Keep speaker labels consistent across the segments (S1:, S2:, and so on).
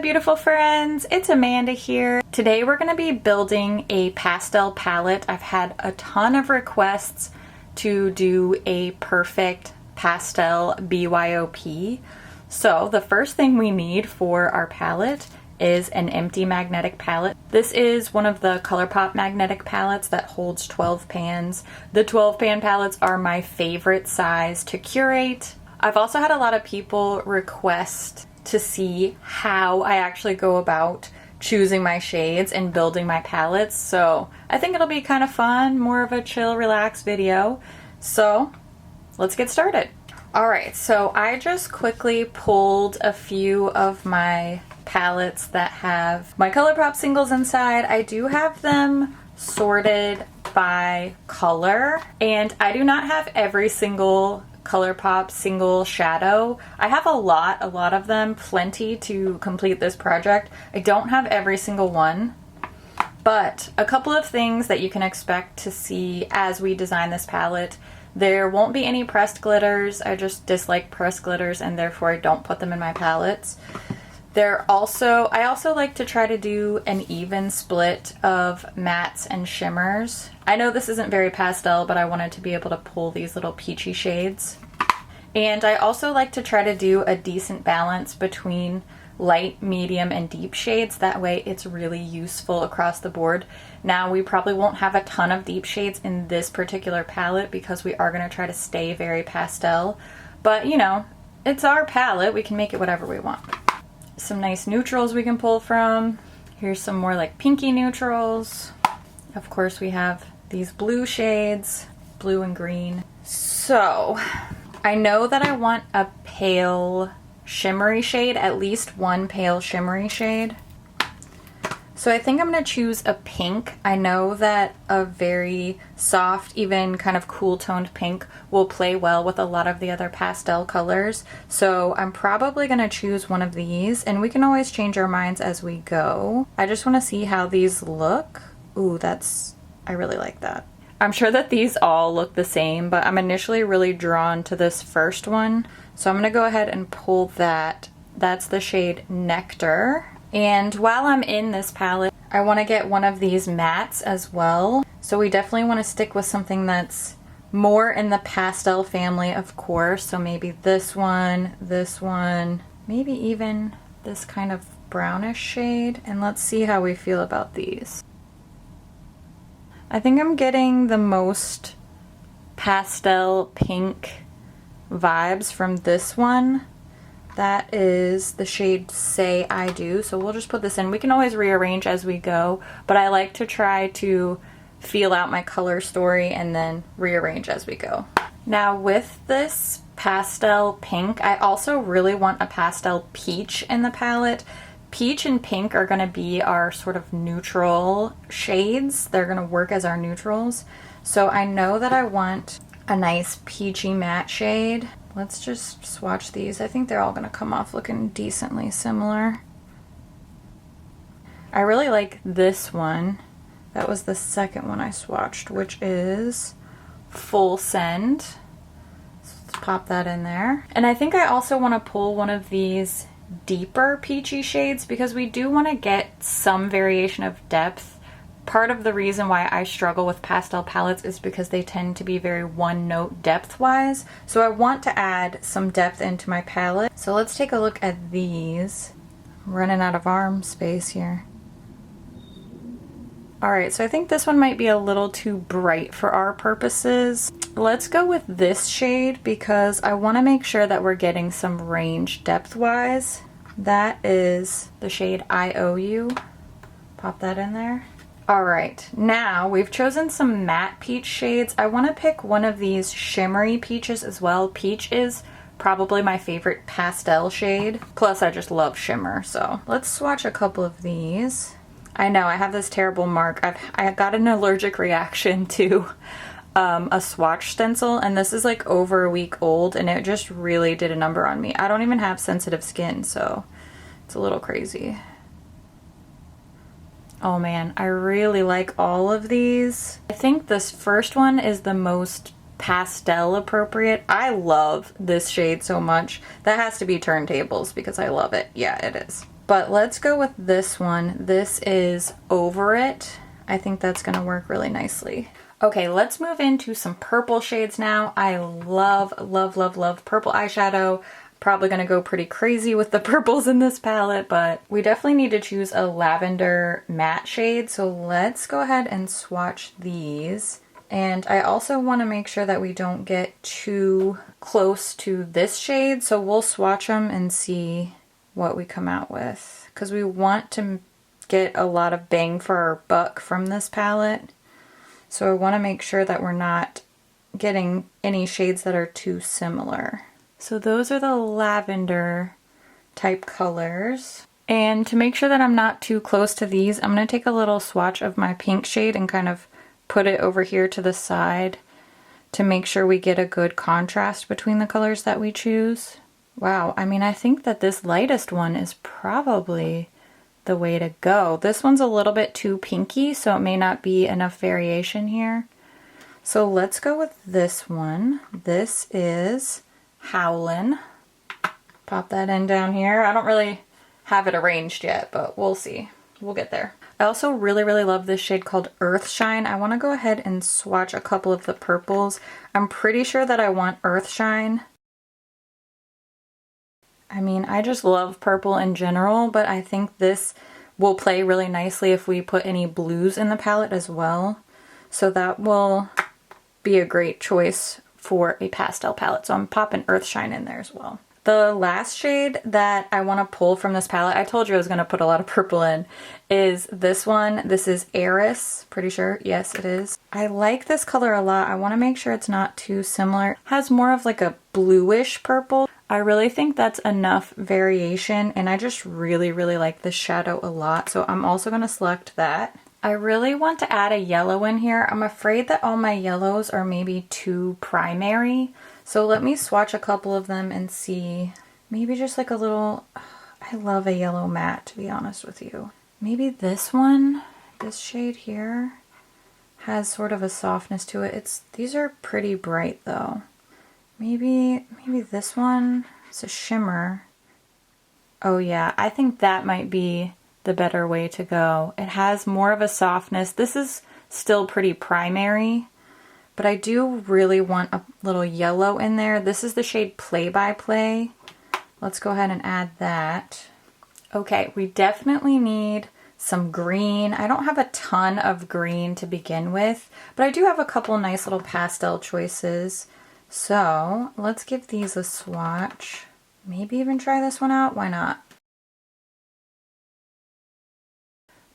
S1: beautiful friends, it's Amanda here. Today we're going to be building a pastel palette. I've had a ton of requests to do a perfect pastel BYOP. So the first thing we need for our palette is an empty magnetic palette. This is one of the ColourPop magnetic palettes that holds 12 pans. The 12 pan palettes are my favorite size to curate. I've also had a lot of people request to see how I actually go about choosing my shades and building my palettes, so I think it'll be kind of fun, more of a chill, relaxed video. So let's get started. Alright, so I just quickly pulled a few of my palettes that have my ColourPop singles inside. I do have them sorted by color, and I do not have every single ColourPop single shadow. I have a lot of them, plenty to complete this project. I don't have every single one, but a couple of things that you can expect to see as we design this palette. There won't be any pressed glitters. I just dislike pressed glitters and therefore I don't put them in my palettes. I also like to try to do an even split of mattes and shimmers. I know this isn't very pastel, but I wanted to be able to pull these little peachy shades. And I also like to try to do a decent balance between light, medium, and deep shades. That way it's really useful across the board. Now, we probably won't have a ton of deep shades in this particular palette because we are going to try to stay very pastel. But, you know, it's our palette. We can make it whatever we want. Some nice neutrals we can pull from. Here's some more like pinky neutrals. Of course, we have these blue shades, blue and green. So I know that I want a pale shimmery shade, at least one pale shimmery shade. So I think I'm going to choose a pink. I know that a very soft, even kind of cool toned pink will play well with a lot of the other pastel colors. So I'm probably going to choose one of these, and we can always change our minds as we go. I just want to see how these look. Ooh, I really like that. I'm sure that these all look the same, but I'm initially really drawn to this first one. So I'm going to go ahead and pull that. That's the shade Nectar. And while I'm in this palette, I want to get one of these mattes as well. So we definitely want to stick with something that's more in the pastel family, of course. So maybe this one, maybe even this kind of brownish shade. And let's see how we feel about these. I think I'm getting the most pastel pink vibes from this one. That is the shade Say I Do. So we'll just put this in. We can always rearrange as we go, but I like to try to feel out my color story and then rearrange as we go. Now with this pastel pink, I also really want a pastel peach in the palette. Peach and pink are going to be our sort of neutral shades. They're going to work as our neutrals. So I know that I want a nice peachy matte shade. Let's just swatch these. I think they're all going to come off looking decently similar. I really like this one. That was the second one I swatched, which is Full Send. So let's pop that in there. And I think I also want to pull one of these deeper peachy shades because we do want to get some variation of depth. Part of the reason why I struggle with pastel palettes is because they tend to be very one note depth wise. So I want to add some depth into my palette. So let's take a look at these. I'm running out of arm space here. Alright, so I think this one might be a little too bright for our purposes. Let's go with this shade because I want to make sure that we're getting some range depth wise. That is the shade I Owe You. Pop that in there. Alright, now we've chosen some matte peach shades. I want to pick one of these shimmery peaches as well. Peach is probably my favorite pastel shade. Plus I just love shimmer, so let's swatch a couple of these. I know, I have this terrible mark. I got an allergic reaction to a swatch stencil, and this is like over a week old, and it just really did a number on me. I don't even have sensitive skin, so it's a little crazy. Oh man, I really like all of these. I think this first one is the most pastel appropriate. I love this shade so much. That has to be Turntables because I love it. Yeah, it is. But let's go with this one. This is Over It. I think that's gonna work really nicely. Okay, let's move into some purple shades now. I love, love, love, love purple eyeshadow. Probably gonna go pretty crazy with the purples in this palette, but we definitely need to choose a lavender matte shade. So let's go ahead and swatch these. And I also want to make sure that we don't get too close to this shade. So we'll swatch them and see what we come out with, because we want to get a lot of bang for our buck from this palette. So I want to make sure that we're not getting any shades that are too similar. So those are the lavender type colors. And to make sure that I'm not too close to these, I'm going to take a little swatch of my pink shade and kind of put it over here to the side to make sure we get a good contrast between the colors that we choose. Wow, I mean, I think that this lightest one is probably the way to go. This one's a little bit too pinky, so it may not be enough variation here. So let's go with this one. This is Howlin'. Pop that in down here. I don't really have it arranged yet, but we'll see. We'll get there. I also really, really love this shade called Earthshine. I want to go ahead and swatch a couple of the purples. I'm pretty sure that I want Earthshine. I mean, I just love purple in general, but I think this will play really nicely if we put any blues in the palette as well. So that will be a great choice for a pastel palette. So I'm popping Earthshine in there as well. The last shade that I want to pull from this palette, I told you I was going to put a lot of purple in, is this one. This is Eris, pretty sure. Yes, it is. I like this color a lot. I want to make sure it's not too similar. It has more of like a bluish purple. I really think that's enough variation, and I just really, really like this shadow a lot. So I'm also going to select that. I really want to add a yellow in here. I'm afraid that all my yellows are maybe too primary. So let me swatch a couple of them and see. Maybe just like a little, I love a yellow matte, to be honest with you. Maybe this one, this shade here, has sort of a softness to it. These are pretty bright though. Maybe this one, it's a shimmer. Oh yeah, I think that might be the better way to go. It has more of a softness. This is still pretty primary, but I do really want a little yellow in there. This is the shade Play by Play. Let's go ahead and add that. Okay, we definitely need some green. I don't have a ton of green to begin with, but I do have a couple nice little pastel choices. So let's give these a swatch. Maybe even try this one out. Why not?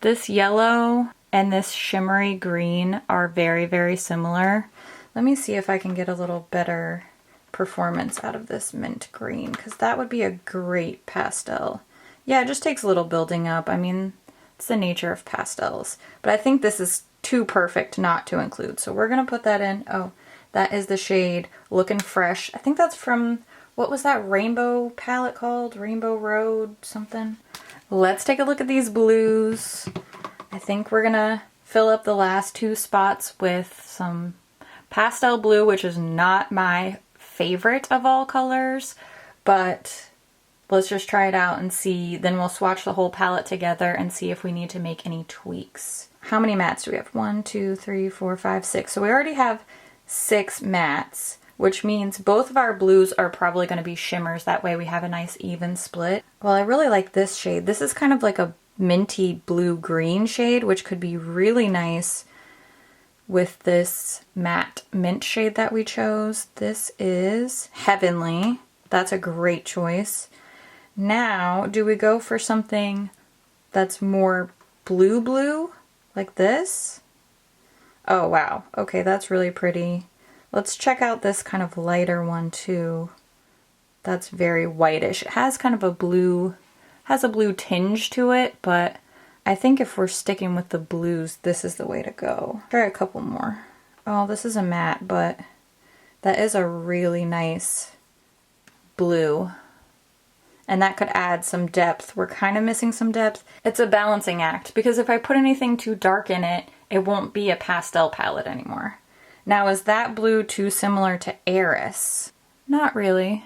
S1: This yellow and this shimmery green are very, very similar. Let me see if I can get a little better performance out of this mint green, because that would be a great pastel. Yeah, it just takes a little building up. I mean, it's the nature of pastels. But I think this is too perfect not to include. So we're going to put that in. Oh, that is the shade Lookin' Fresh. I think that's from, what was that rainbow palette called? Rainbow Road something. Let's take a look at these blues. I think we're gonna fill up the last two spots with some pastel blue, which is not my favorite of all colors, but let's just try it out and see. Then we'll swatch the whole palette together and see if we need to make any tweaks. How many mattes do we have? 1, 2, 3, 4, 5, 6. So we already have 6 mattes, which means both of our blues are probably going to be shimmers. That way we have a nice even split. Well, I really like this shade. This is kind of like a minty blue-green shade, which could be really nice with this matte mint shade that we chose. This is Heavenly. That's a great choice. Now, do we go for something that's more blue, like this? Oh, wow. Okay, that's really pretty. Let's check out this kind of lighter one too. That's very whitish. It has kind of a blue, has a blue tinge to it, but I think if we're sticking with the blues, this is the way to go. Try a couple more. Oh, this is a matte, but that is a really nice blue. And that could add some depth. We're kind of missing some depth. It's a balancing act, because if I put anything too dark in it, it won't be a pastel palette anymore. Now, is that blue too similar to Eris? Not really.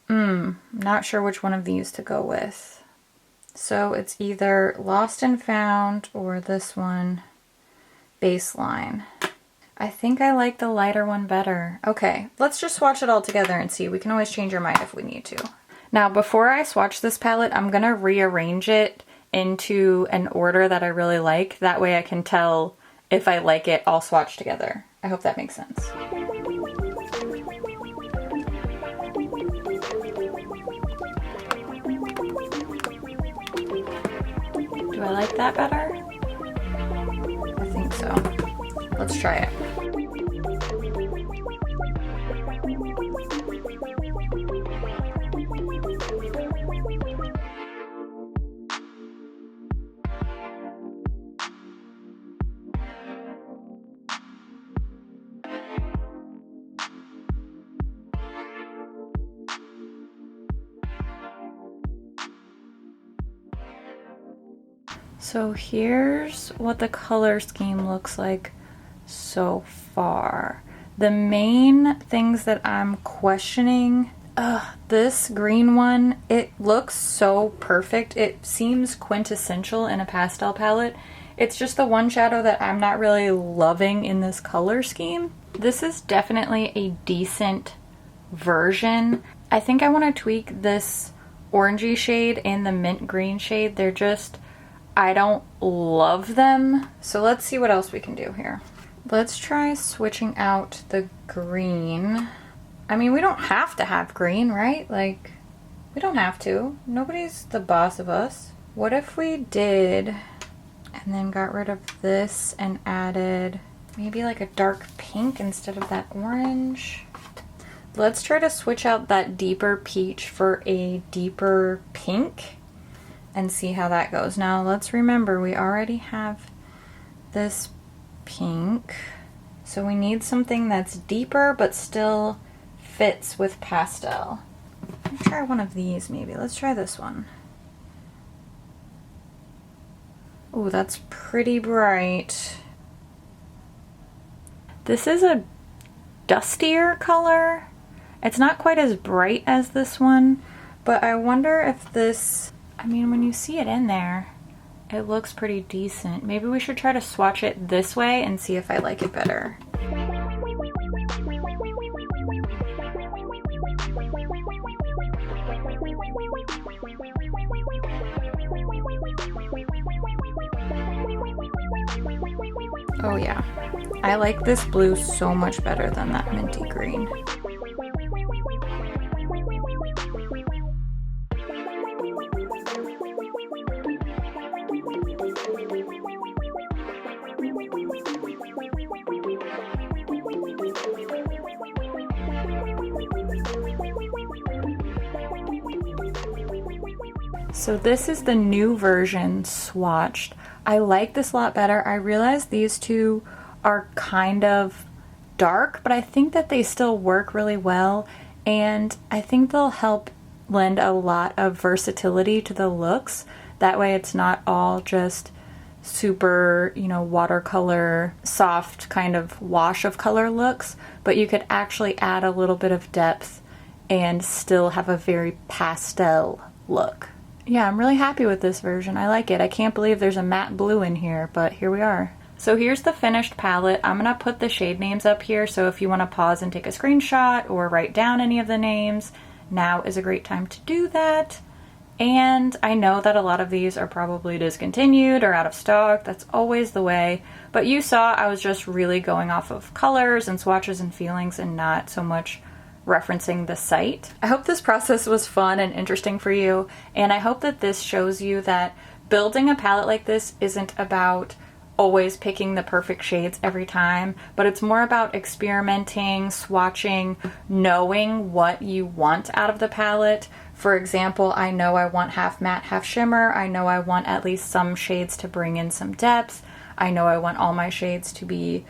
S1: Not sure which one of these to go with. So it's either Lost and Found or this one, Baseline. I think I like the lighter one better. Okay, let's just swatch it all together and see. We can always change our mind if we need to. Now, before I swatch this palette, I'm gonna rearrange it into an order that I really like. That way I can tell if I like it all swatched together. I hope that makes sense. Do I like that better? I think so. Let's try it. So here's what the color scheme looks like so far. The main things that I'm questioning, this green one, it looks so perfect. It seems quintessential in a pastel palette. It's just the one shadow that I'm not really loving in this color scheme. This is definitely a decent version. I think I want to tweak this orangey shade and the mint green shade. They're just, I don't love them. So let's see what else we can do here. Let's try switching out the green. I mean, we don't have to have green, right? Like, we don't have to. Nobody's the boss of us. What if we did and then got rid of this and added maybe like a dark pink instead of that orange? Let's try to switch out that deeper peach for a deeper pink and see how that goes. Now let's remember we already have this pink, so we need something that's deeper but still fits with pastel. Let's try one of these maybe. Let's try this one. Oh, that's pretty bright. This is a dustier color. It's not quite as bright as this one, but I wonder if this, I mean, when you see it in there, it looks pretty decent. Maybe we should try to swatch it this way and see if I like it better. Oh yeah, I like this blue so much better than that minty green. So this is the new version swatched. I like this a lot better. I realize these two are kind of dark, but I think that they still work really well, and I think they'll help lend a lot of versatility to the looks. That way it's not all just super, you know, watercolor, soft kind of wash of color looks, but you could actually add a little bit of depth and still have a very pastel look. Yeah, I'm really happy with this version. I like it. I can't believe there's a matte blue in here, but here we are. So here's the finished palette. I'm gonna put the shade names up here, so if you wanna pause and take a screenshot or write down any of the names, now is a great time to do that. And I know that a lot of these are probably discontinued or out of stock. That's always the way. But you saw I was just really going off of colors and swatches and feelings and not so much referencing the site. I hope this process was fun and interesting for you, and I hope that this shows you that building a palette like this isn't about always picking the perfect shades every time, but it's more about experimenting, swatching, knowing what you want out of the palette. For example, I know I want half matte, half shimmer. I know I want at least some shades to bring in some depth. I know I want all my shades to be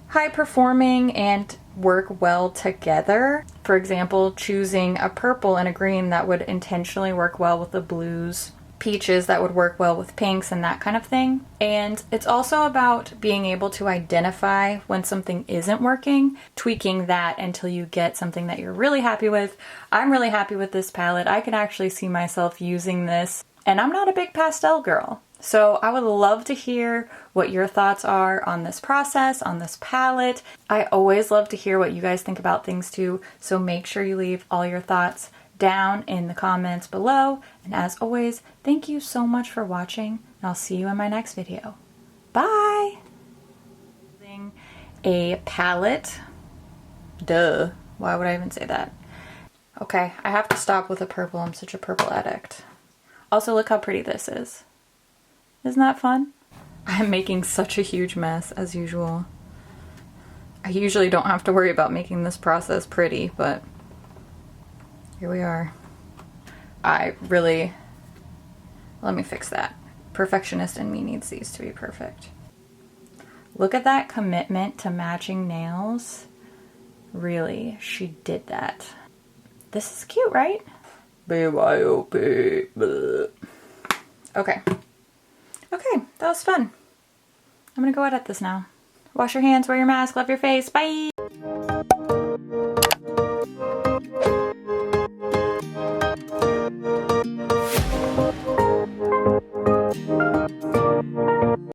S1: high performing and work well together. For example, choosing a purple and a green that would intentionally work well with the blues, peaches that would work well with pinks, and that kind of thing. And it's also about being able to identify when something isn't working, tweaking that until you get something that you're really happy with. I'm really happy with this palette. I can actually see myself using this And I'm not a big pastel girl. So I would love to hear what your thoughts are on this process, on this palette. I always love to hear what you guys think about things too. So make sure you leave all your thoughts down in the comments below. And as always, thank you so much for watching. And I'll see you in my next video. Bye! A palette. Duh. Why would I even say that? Okay, I have to stop with the purple. I'm such a purple addict. Also, look how pretty this is. Isn't that fun? I'm making such a huge mess as usual. I usually don't have to worry about making this process pretty, but here we are. Let me fix that. Perfectionist in me needs these to be perfect. Look at that commitment to matching nails. Really, she did that. This is cute, right? BYOP. Okay. Okay, that was fun. I'm gonna go edit this now. Wash your hands, wear your mask, love your face. Bye!